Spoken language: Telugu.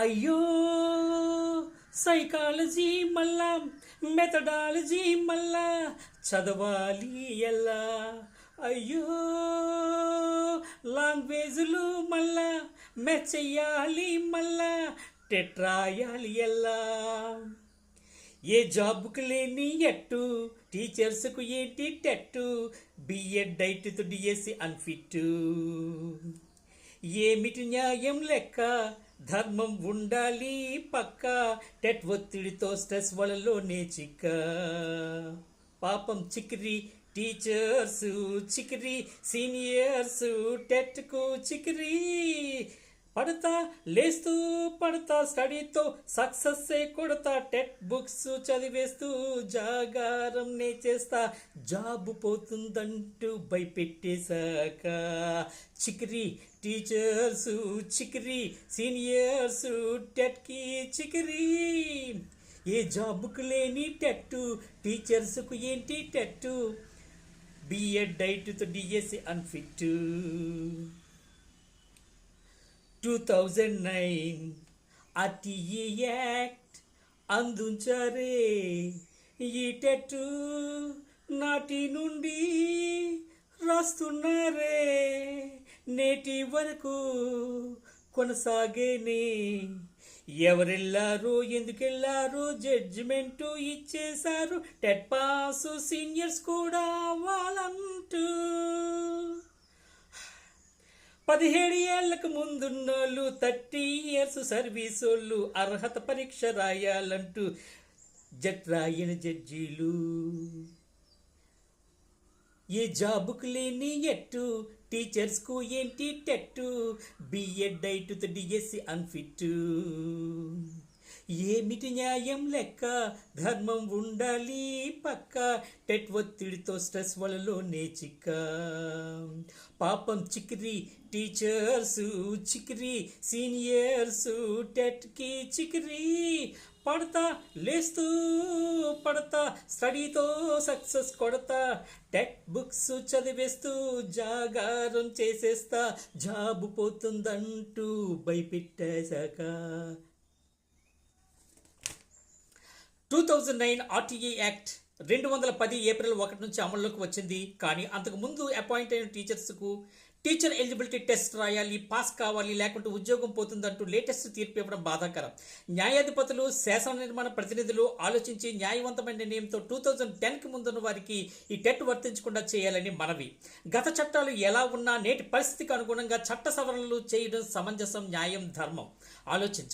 అయ్యో సైకాలజీ మళ్ళా మెథడాలజీ మళ్ళా చదవాలి ఎలా. అయ్యో లాంగ్వేజ్లు మళ్ళా మెచ్చెయ్యాలి మళ్ళా టెట్రాయాలి ఎలా. ఏ జాబ్కు లేని ఎట్టు టీచర్స్కు ఏంటి టెట్టు బిఎడ్ డైట్తో డిఎస్సి అన్ఫిట్. ఏమిటి న్యాయం లెక్క ధర్మం ఉండాలి పక్క టెట్ ఒత్తిడితో స్ట్రెస్ వలలోనే చిక్క. పాపం చిక్కిరి టీచర్స్ చిక్కిరి సీనియర్స్ టెట్కు చిక్కిరి పడతా లేస్తూ పడతా స్టడీతో సక్సెస్ కొడతా టెట్ బుక్స్ చదివేస్తూ జాగారం నే చేస్తా జాబు పోతుందంటూ భయపెట్టేశాక. చిక్కిరి టీచర్స్ చిక్కిరి సీనియర్స్ టెట్కి చిక్కిరి. ఏ జాబుకు లేని టెట్టు టీచర్స్కు ఏంటి టెట్టు బిఎడ్ డైట్తో డిఎస్సి అన్ఫిట్. 2009 ఆర్టీఏ యాక్ట్ అందించారే ఈ టెట్ నాటి నుండి రాస్తున్నారే నేటి వరకు కొనసాగేనే. ఎవరెళ్ళారో ఎందుకెళ్ళారో జడ్జిమెంటు ఇచ్చేశారు టెట్ పాస్ సీనియర్స్ కూడా వాళ్ళంటూ. 17 ఏళ్లకు ముందున్నోళ్ళు 30 ఇయర్స్ సర్వీసోళ్ళు అర్హత పరీక్ష రాయాలంటూ జట్ రాయని జడ్జీలు. ఏ జాబుకు లేని ఎట్టు టీచర్స్కు ఏంటి టెట్టు బిఎడ్ డైట్తో డిఎస్సి అన్ఫిట్. ఏమిటి న్యాయం లెక్క ధర్మం ఉండాలి పక్క టెట్ ఒత్తిడితో స్ట్రెస్ వలలోనే చిక్క. పాపం చిక్కిరి టీచర్స్ చిక్కిరి సీనియర్స్ టెట్కి చిక్కిరి పడతా లేస్తూ పడతా స్టడీతో సక్సెస్ కొడతా టెట్ బుక్స్ చదివేస్తూ జాగారం చేసేస్తా జాబు పోతుందంటూ భయపెట్టేశాక. 2009 ఆర్టీఏ యాక్ట్ 2010 ఏప్రిల్ 1 నుంచి అమల్లోకి వచ్చింది. కానీ అంతకుముందు అపాయింట్ అయిన టీచర్స్కు టీచర్ ఎలిజిబిలిటీ టెస్ట్ రాయాలి, పాస్ కావాలి, లేకుంటే ఉద్యోగం పోతుందంటూ లేటెస్ట్ తీర్పు ఇవ్వడం బాధాకరం. న్యాయాధిపతులు శాసన నిర్మాణ ప్రతినిధులు ఆలోచించి న్యాయవంతమైన నిర్ణయంతో 2010కి ముందున్న వారికి ఈ టెట్ వర్తించకుండా చేయాలని మనవి. గత చట్టాలు ఎలా ఉన్నా నేటి పరిస్థితికి అనుగుణంగా చట్ట సవరణలు చేయడం సమంజసం, న్యాయం, ధర్మం. ఆలోచించండి.